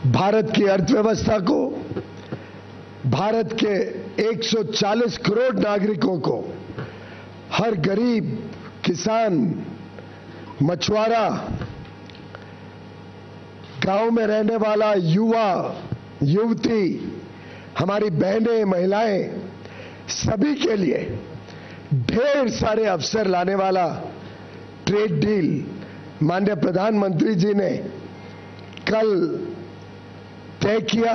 भारत की अर्थव्यवस्था को, भारत के 140 करोड़ नागरिकों को, हर गरीब, किसान, मछुआरा, गांव में रहने वाला युवा, युवती, हमारी बहनें, महिलाएं, सभी के लिए ढेर सारे अवसर लाने वाला ट्रेड डील माननीय प्रधानमंत्री जी ने कल तय किया।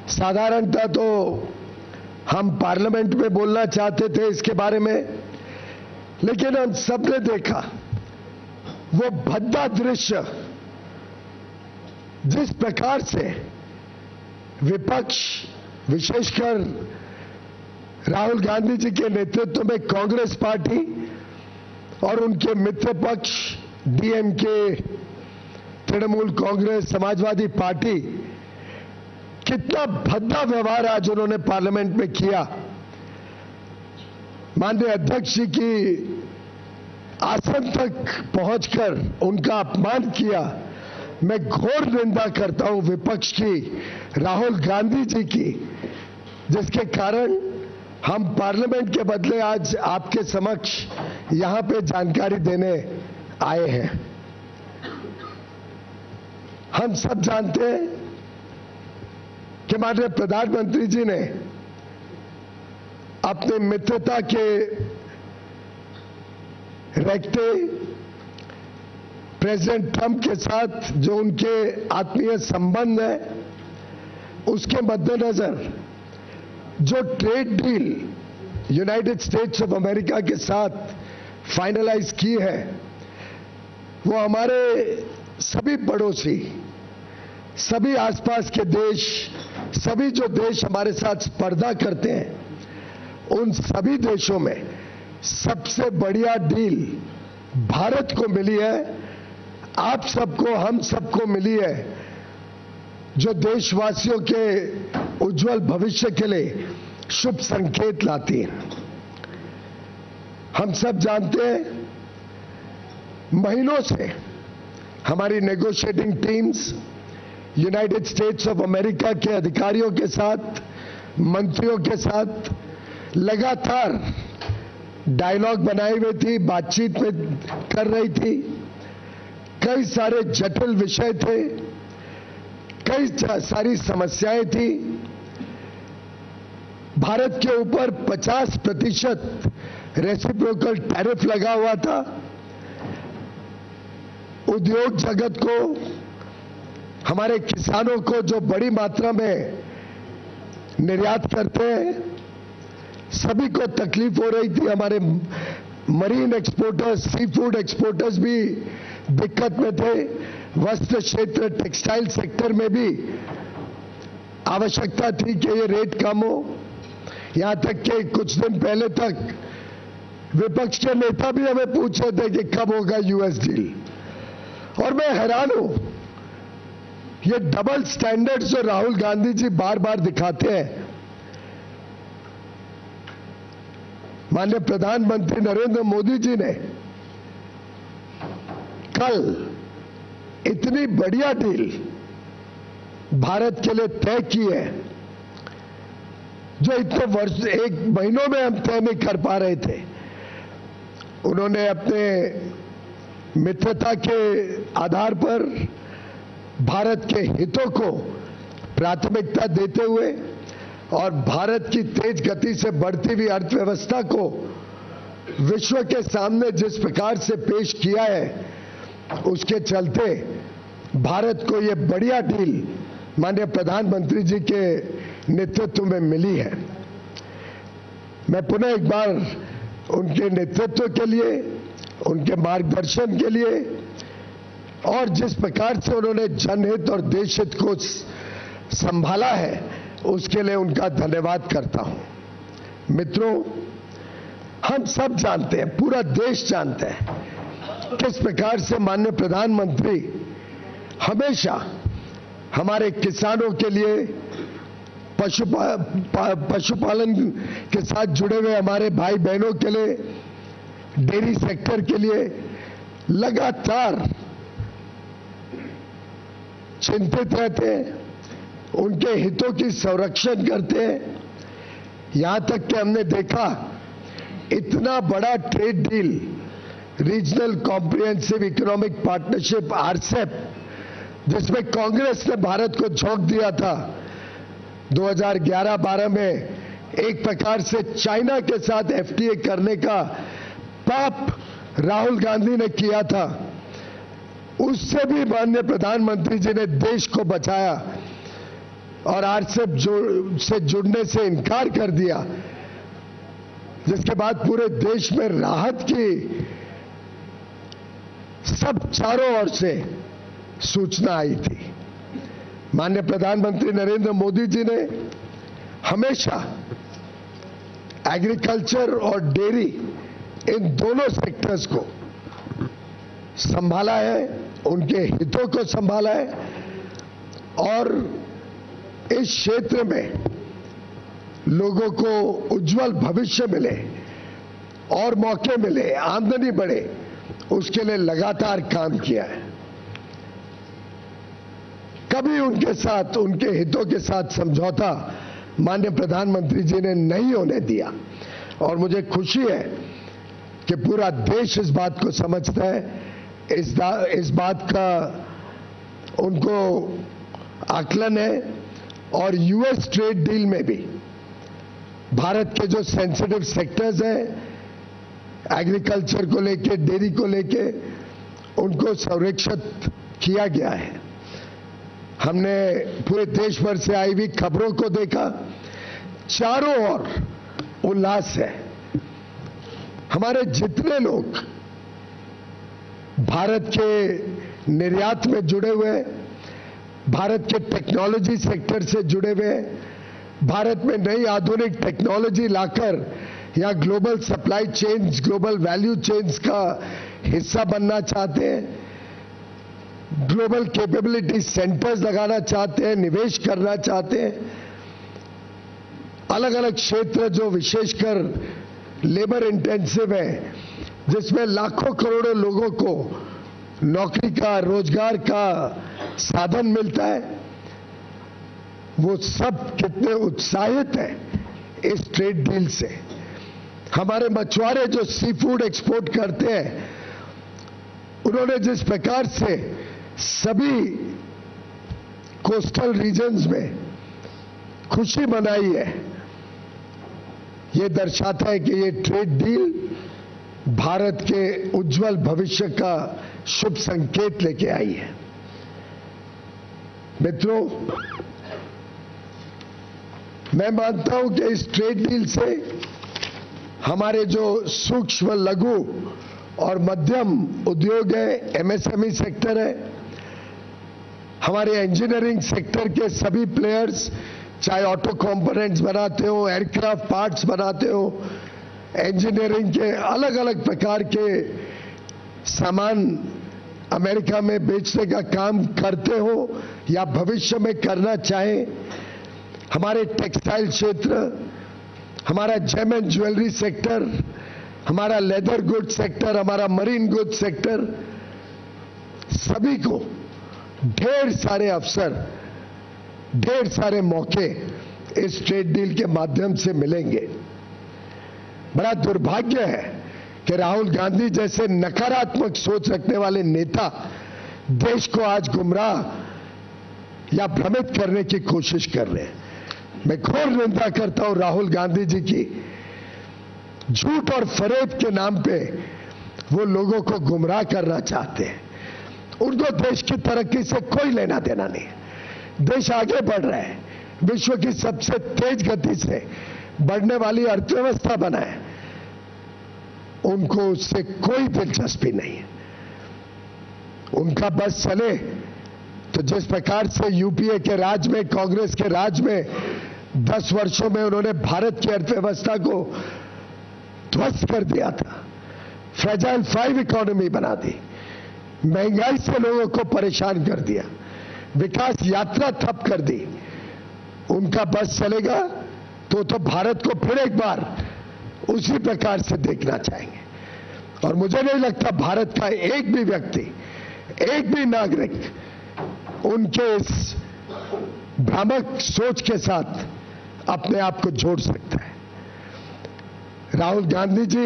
साधारणतः तो हम पार्लियामेंट में बोलना चाहते थे इसके बारे में, लेकिन हम सबने देखा वो भद्दा दृश्य, जिस प्रकार से विपक्ष, विशेषकर राहुल गांधी जी के नेतृत्व में कांग्रेस पार्टी और उनके मित्र पक्ष डीएमके, तृणमूल कांग्रेस, समाजवादी पार्टी, कितना भद्दा व्यवहार आज उन्होंने पार्लियामेंट में किया। माननीय अध्यक्ष जी की आसन तक पहुंचकर उनका अपमान किया। मैं घोर निंदा करता हूं विपक्ष की, राहुल गांधी जी की, जिसके कारण हम पार्लियामेंट के बदले आज आपके समक्ष यहां पे जानकारी देने आए हैं। हम सब जानते हैं कि माननीय प्रधानमंत्री जी ने अपने मित्रता के रखते प्रेसिडेंट ट्रंप के साथ जो उनके आत्मीय संबंध है, उसके मद्देनजर जो trade deal United states of America के साथ फाइनलाइज की है, वो हमारे सभी पड़ोसी, सभी आसपास के देश, सभी जो देश हमारे साथ स्पर्धा करते हैं, उन सभी देशों में सबसे बढ़िया डील भारत को मिली है। आप सबको, हम सबको मिली है, जो देशवासियों के उज्जवल भविष्य के लिए शुभ संकेत लाती है। हम सब जानते हैं महीनों से हमारी negotiating teams United states of America के अधिकारियों के साथ, मंत्रियों के साथ लगातार डायलॉग बनाए हुए थी, बातचीत में कर रही थी। कई सारे जटिल विषय थे, कई सारी समस्याएं थी। भारत के ऊपर 50% रेसिप्रोकल टैरिफ लगा हुआ था। उद्योग जगत को, हमारे किसानों को जो बड़ी मात्रा में निर्यात करते हैं, सभी को तकलीफ हो रही थी। हमारे marine exporters, sea food exporters भी दिक्कत में थे। वस्त्र क्षेत्र, टेक्सटाइल सेक्टर में भी आवश्यकता थी कि ये रेट कम हो। यहां तक कि कुछ दिन पहले तक विपक्ष के नेता भी हमें पूछ रहे थे कि कब होगा यूएस डील। और मैं हैरान हूं, ये डबल स्टैंडर्ड्स जो राहुल गांधी जी बार बार दिखाते हैं। माननीय प्रधानमंत्री नरेंद्र मोदी जी ने कल इतनी बढ़िया डील भारत के लिए तय की है, जो इतने वर्ष, एक महीनों में हम तय नहीं कर पा रहे थे। उन्होंने अपने मित्रता के आधार पर भारत के हितों को प्राथमिकता देते हुए और भारत की तेज गति से बढ़ती हुई अर्थव्यवस्था को विश्व के सामने जिस प्रकार से पेश किया है, उसके चलते भारत को यह बढ़िया डील माननीय प्रधानमंत्री जी के नेतृत्व में मिली है। मैं पुनः एक बार उनके नेतृत्व के लिए, उनके मार्गदर्शन के लिए और जिस प्रकार से उन्होंने जनहित और देशहित को संभाला है, उसके लिए उनका धन्यवाद करता हूं। मित्रों, हम सब जानते हैं, पूरा देश जानता है किस प्रकार से माननीय प्रधानमंत्री हमेशा हमारे किसानों के लिए, पशुपालन के साथ जुड़े हुए हमारे भाई बहनों के लिए, डेयरी सेक्टर के लिए लगातार चिंतित रहते हैं, उनके हितों की संरक्षण करते हैं। यहां तक कि हमने देखा इतना बड़ा trade deal, regional comprehensive economic partnership RCEP, जिसमें कांग्रेस ने भारत को झोंक दिया था 2011-12 में, एक प्रकार से चाइना के साथ एफटीए करने का पाप राहुल गांधी ने किया था। उससे भी माननीय प्रधानमंत्री जी ने देश को बचाया और आरसेप से जुड़ने से इनकार कर दिया, जिसके बाद पूरे देश में राहत की सब चारों ओर से सूचना आई थी। माननीय प्रधानमंत्री नरेंद्र मोदी जी ने हमेशा एग्रीकल्चर और डेयरी, इन दोनों सेक्टर्स को संभाला है, उनके हितों को संभाला है और इस क्षेत्र में लोगों को उज्जवल भविष्य मिले और मौके मिले, आमदनी बढ़े, उसके लिए लगातार काम किया है। कभी उनके साथ, उनके हितों के साथ समझौता माननीय प्रधानमंत्री जी ने नहीं होने दिया और मुझे खुशी है कि पूरा देश इस बात को समझता है, इस बात का उनको आकलन है। और यूएस ट्रेड डील में भी भारत के जो सेंसिटिव सेक्टर्स हैं, एग्रीकल्चर को लेके, डेयरी को लेके, उनको संरक्षित किया गया है। हमने पूरे देश भर से आई हुई खबरों को देखा, चारों ओर उल्लास है। हमारे जितने लोग भारत के निर्यात में जुड़े हुए, भारत के टेक्नोलॉजी सेक्टर से जुड़े हुए, भारत में नई आधुनिक टेक्नोलॉजी लाकर या global supply chains, global value chains का हिस्सा बनना चाहते हैं, ग्लोबल कैपेबिलिटी सेंटर्स लगाना चाहते हैं, निवेश करना चाहते हैं। अलग अलग क्षेत्र जो विशेषकर लेबर इंटेंसिव है, जिसमें लाखों करोड़ों लोगों को नौकरी का, रोजगार का साधन मिलता है, वो सब कितने उत्साहित हैं इस ट्रेड डील से। हमारे मछुआरे जो सी फूड एक्सपोर्ट करते हैं, उन्होंने जिस प्रकार से सभी कोस्टल रीजन्स में खुशी मनाई है, ये दर्शाता है कि ये ट्रेड डील भारत के उज्जवल भविष्य का शुभ संकेत लेके आई है। मित्रों, मैं मानता हूं कि इस ट्रेड डील से हमारे जो सूक्ष्म, लघु और मध्यम उद्योग है, एमएसएमई सेक्टर है, हमारे इंजीनियरिंग सेक्टर के सभी प्लेयर्स, चाहे ऑटो कंपोनेंट्स बनाते हो, एयरक्राफ्ट पार्ट्स बनाते हो, इंजीनियरिंग के अलग अलग प्रकार के सामान अमेरिका में बेचने का काम करते हो या भविष्य में करना चाहे, हमारे टेक्सटाइल क्षेत्र, हमारा जेम एंड ज्वेलरी सेक्टर, हमारा लेदर गुड सेक्टर, हमारा मरीन गुड सेक्टर, सभी को ढेर सारे अवसर, ढेर सारे मौके इस ट्रेड डील के माध्यम से मिलेंगे। बड़ा दुर्भाग्य है कि राहुल गांधी जैसे नकारात्मक सोच रखने वाले नेता देश को आज गुमराह या भ्रमित करने की कोशिश कर रहे हैं। मैं घोर निंदा करता हूं राहुल गांधी जी की। झूठ और फरेब के नाम पे वो लोगों को गुमराह करना चाहते हैं। उनको देश की तरक्की से कोई लेना देना नहीं। देश आगे बढ़ रहा है, विश्व की सबसे तेज गति से बढ़ने वाली अर्थव्यवस्था बना है, उनको उससे कोई दिलचस्पी नहीं है। उनका बस चले तो जिस प्रकार से यूपीए के राज में, कांग्रेस के राज में 10 वर्षों में उन्होंने भारत की अर्थव्यवस्था को ध्वस्त कर दिया था, फ्रेजाइल 5 इकोनॉमी बना दी, महंगाई से लोगों को परेशान कर दिया, विकास यात्रा ठप कर दी। उनका बस चलेगा तो भारत को फिर एक बार उसी प्रकार से देखना चाहेंगे। और मुझे नहीं लगता भारत का एक भी व्यक्ति, एक भी नागरिक उनके इस भ्रामक सोच के साथ अपने आप को जोड़ सकता है। राहुल गांधी जी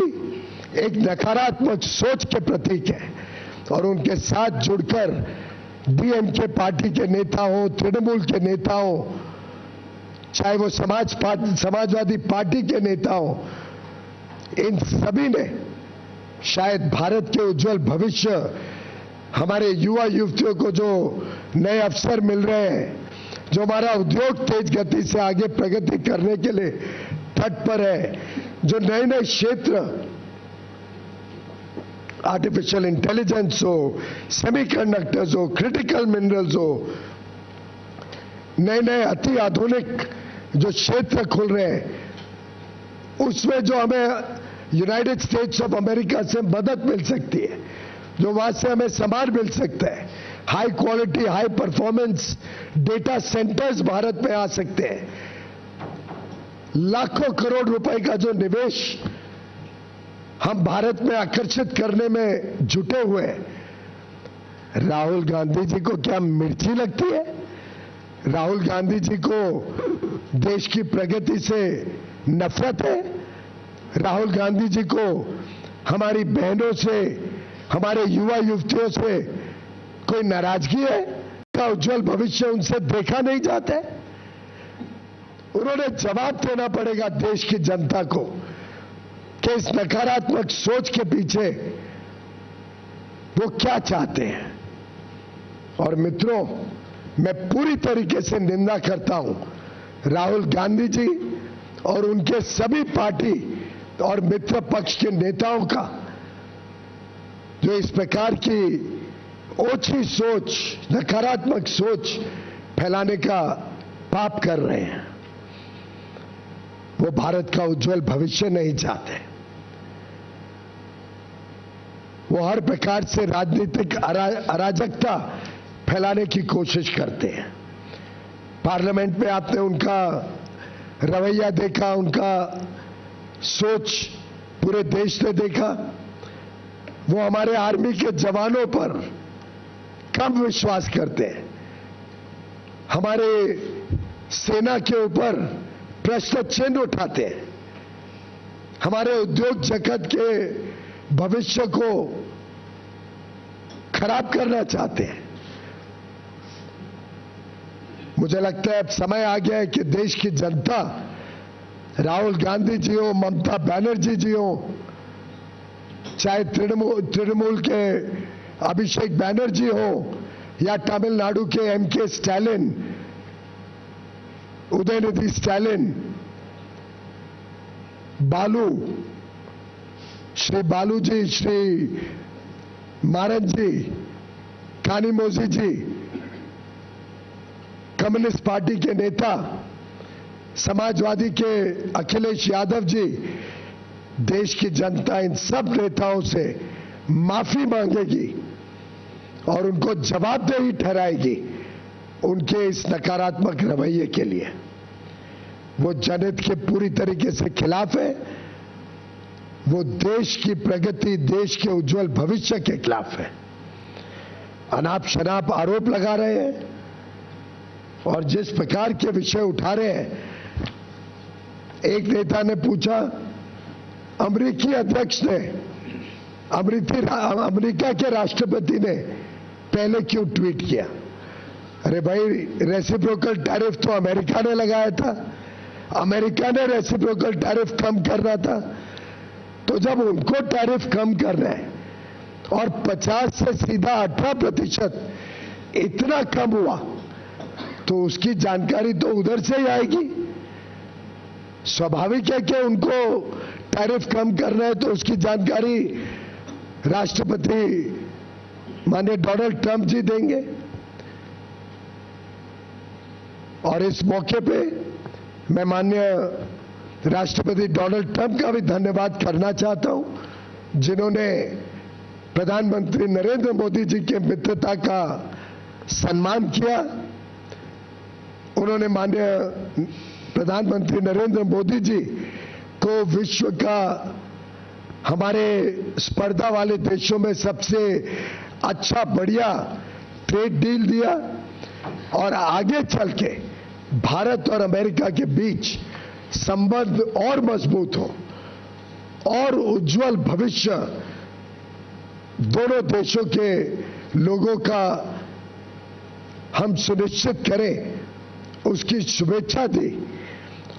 एक नकारात्मक सोच के प्रतीक है और उनके साथ जुड़कर डीएमके पार्टी के नेता हो, तृणमूल के नेता हो, चाहे वो समाजवादी पार्टी के नेता हो, इन सभी ने शायद भारत के उज्जवल भविष्य, हमारे युवा युवतियों को जो नए अवसर मिल रहे हैं, जो हमारा उद्योग तेज गति से आगे प्रगति करने के लिए तट पर है, जो नए नए क्षेत्र आर्टिफिशियल इंटेलिजेंस हो, सेमीकंडक्टर्स हो, क्रिटिकल मिनरल्स हो, नए नए अति आधुनिक जो क्षेत्र खुल रहे हैं, उसमें जो हमें यूनाइटेड स्टेट्स ऑफ अमेरिका से मदद मिल सकती है, जो वहां से हमें सामान मिल सकता है, high quality high performance data centres Bharat में आ सकते हैं, लाखों करोड़ रुपए का जो निवेश हम भारत में आकर्षित करने में जुटे हुए हैं। राहुल गांधी जी को क्या मिर्ची लगती है? राहुल गांधी जी को देश की प्रगति से नफरत है? राहुल गांधी जी को हमारी बहनों से, हमारे युवा युवतियों से कोई नाराजगी है? का उज्जवल भविष्य उनसे देखा नहीं जाता है? उन्होंने जवाब देना पड़ेगा देश की जनता को कि इस नकारात्मक सोच के पीछे वो क्या चाहते हैं। और मित्रों, मैं पूरी तरीके से निंदा करता हूं राहुल गांधी जी और उनके सभी पार्टी और मित्र पक्ष के नेताओं का, जो इस प्रकार की ओछी सोच, नकारात्मक सोच फैलाने का पाप कर रहे हैं। वो भारत का उज्जवल भविष्य नहीं चाहते। वो हर प्रकार से राजनीतिक अराजकता फैलाने की कोशिश करते हैं। पार्लियामेंट में आपने उनका रवैया देखा, उनका सोच पूरे देश ने देखा। वो हमारे आर्मी के जवानों पर कम विश्वास करते हैं, हमारे सेना के ऊपर प्रश्न चिन्ह उठाते हैं, हमारे उद्योग जगत के भविष्य को खराब करना चाहते हैं। मुझे लगता है अब समय आ गया है कि देश की जनता, राहुल गांधी जी हो, ममता बनर्जी जी हो, चाहे तृणमूल के अभिषेक बनर्जी हो या तमिलनाडु के एमके स्टालिन, उदयनिधि स्टालिन, बालू, श्री बालू जी, श्री मारन जी, कानीमोझी जी, कम्युनिस्ट पार्टी के नेता, समाजवादी के अखिलेश यादव जी, देश की जनता इन सब नेताओं से माफी मांगेगी और उनको जवाबदेही ठहराएगी उनके इस नकारात्मक रवैये के लिए। वो जनहित के पूरी तरीके से खिलाफ है। वो देश की प्रगति, देश के उज्जवल भविष्य के खिलाफ है। अनाप शनाप आरोप लगा रहे हैं और जिस प्रकार के विषय उठा रहे हैं, एक नेता ने पूछा, अमेरिकी अध्यक्ष ने, अमेरिका के राष्ट्रपति ने पहले क्यों ट्वीट किया? अरे भाई, रेसिप्रोकल टैरिफ तो अमेरिका ने लगाया था, अमेरिका ने रेसिप्रोकल टैरिफ कम करना था। तो जब उनको टैरिफ कम करना है और 50 से सीधा 18% इतना कम हुआ, तो उसकी जानकारी तो उधर से ही आएगी। स्वाभाविक है कि उनको टैरिफ कम करना है, तो उसकी जानकारी राष्ट्रपति माननीय डोनाल्ड ट्रंप जी देंगे। और इस मौके पे मैं माननीय राष्ट्रपति डोनाल्ड ट्रंप का भी धन्यवाद करना चाहता हूं, जिन्होंने प्रधानमंत्री नरेंद्र मोदी जी के मित्रता का सम्मान किया। उन्होंने माननीय प्रधानमंत्री नरेंद्र मोदी जी को विश्व का, हमारे स्पर्धा वाले देशों में सबसे अच्छा बढ़िया ट्रेड डील दिया। और आगे चल के भारत और अमेरिका के बीच संबंध और मजबूत हो और उज्जवल भविष्य दोनों देशों के लोगों का हम सुनिश्चित करें, उसकी शुभेच्छा दी।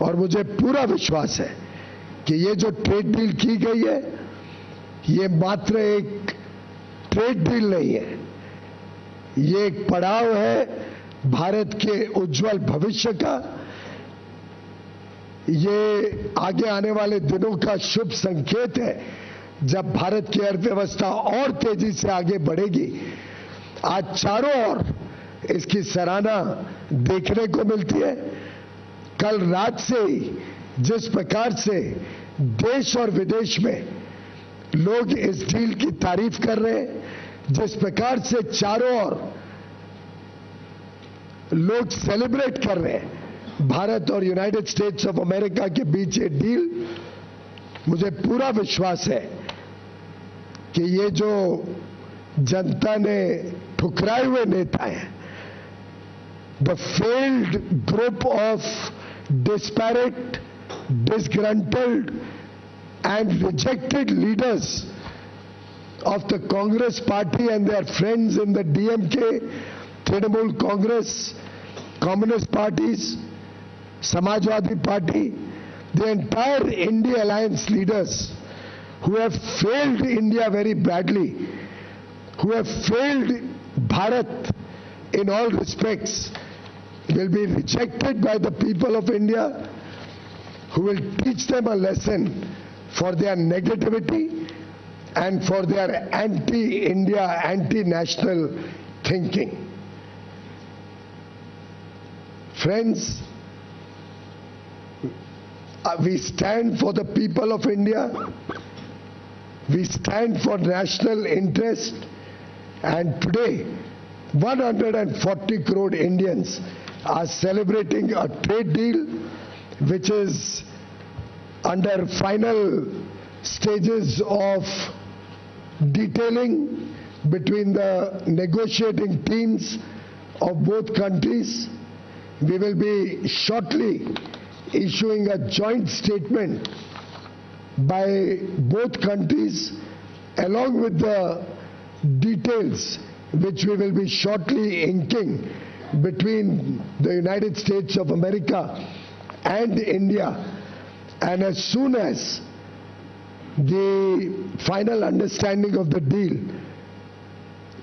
और मुझे पूरा विश्वास है कि ये जो ट्रेड डील की गई है, ये मात्र एक ट्रेड डील नहीं है, ये एक पड़ाव है भारत के उज्जवल भविष्य का। ये आगे आने वाले दिनों का शुभ संकेत है, जब भारत की अर्थव्यवस्था और तेजी से आगे बढ़ेगी। आज चारों ओर इसकी सराहना देखने को मिलती है। कल रात से ही जिस प्रकार से देश और विदेश में लोग इस डील की तारीफ कर रहे हैं, जिस प्रकार से चारों ओर लोग सेलिब्रेट कर रहे हैं भारत और यूनाइटेड स्टेट्स ऑफ अमेरिका के बीच ये डील, मुझे पूरा विश्वास है कि ये जो जनता ने ठुकराए हुए नेता हैं, the failed group of disparate, disgruntled and rejected leaders of the Congress party and their friends in the DMK, Trinamool Congress, Communist parties, Samajwadi Party, the entire India Alliance leaders who have failed India very badly, who have failed Bharat in all respects, will be rejected by the people of India, who will teach them a lesson for their negativity and for their anti-India, anti-national thinking. Friends, we stand for the people of India, we stand for national interest, and today 140 crore Indians are celebrating a trade deal which is under final stages of detailing between the negotiating teams of both countries. We will be shortly issuing a joint statement by both countries along with the details which we will be shortly inking between the United States of America and India. And as soon as the final understanding of the deal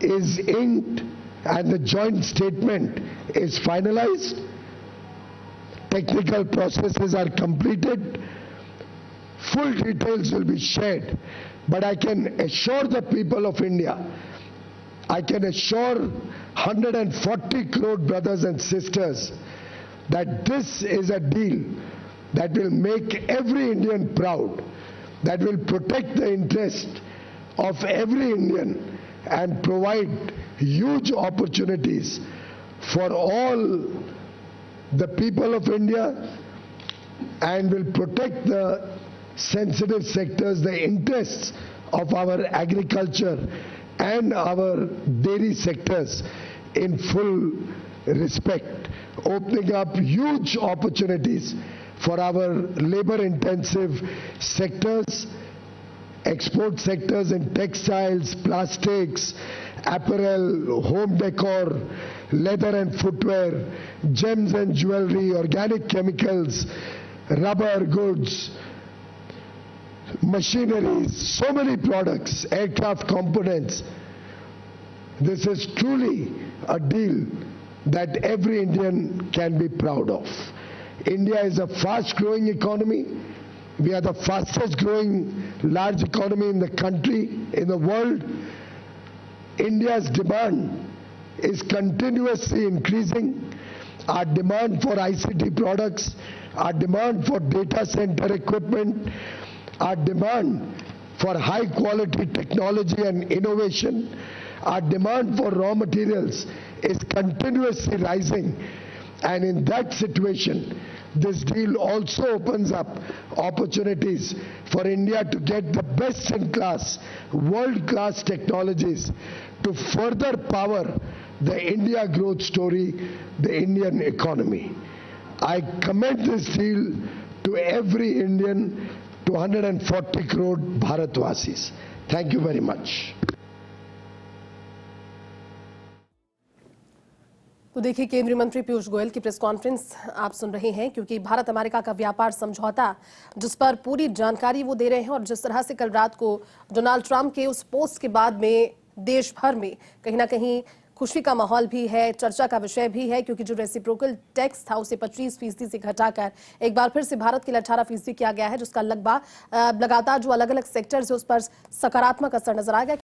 is inked and the joint statement is finalized, technical processes are completed, full details will be shared. But I can assure the people of India, I can assure 140 crore brothers and sisters that this is a deal that will make every Indian proud, that will protect the interest of every Indian and provide huge opportunities for all the people of India, and will protect the sensitive sectors, the interests of our agriculture and our dairy sectors in full respect, opening up huge opportunities for our labor-intensive sectors, export sectors in textiles, plastics, apparel, home decor, leather and footwear, gems and jewelry, organic chemicals, rubber goods, machineries, so many products, aircraft components. This is truly a deal that every Indian can be proud of. India is a fast-growing economy. We are the fastest growing large economy in the country, in the world. India's demand is continuously increasing. Our demand for ICT products, our demand for data center equipment, our demand for high quality technology and innovation, our demand for raw materials is continuously rising. And in that situation, this deal also opens up opportunities for India to get the best in class, world-class technologies to further power the India growth story, the Indian economy. I commend this deal to every Indian, to 140 crore Bharatvasis. Thank you very much. तो देखिए, केंद्रीय मंत्री पीयूष गोयल की press conference आप सुन रहे हैं, क्योंकि Bharat America का व्यापार समझौता जिस पर पूरी जानकारी वो दे रहे हैं, और जिस तरह से कल रात को डोनाल्ड ट्रंप के उस पोस्ट के बाद में देश भर में कहीं ना कहीं खुशी का माहौल भी है, चर्चा का विषय भी है, क्योंकि जो रेसिप्रोकल टैक्स था उसे 25% से घटाकर एक बार फिर से भारत के लिए 18% किया गया है, जिसका लगातार जो अलग अलग सेक्टर्स है उस पर सकारात्मक असर नजर आएगा।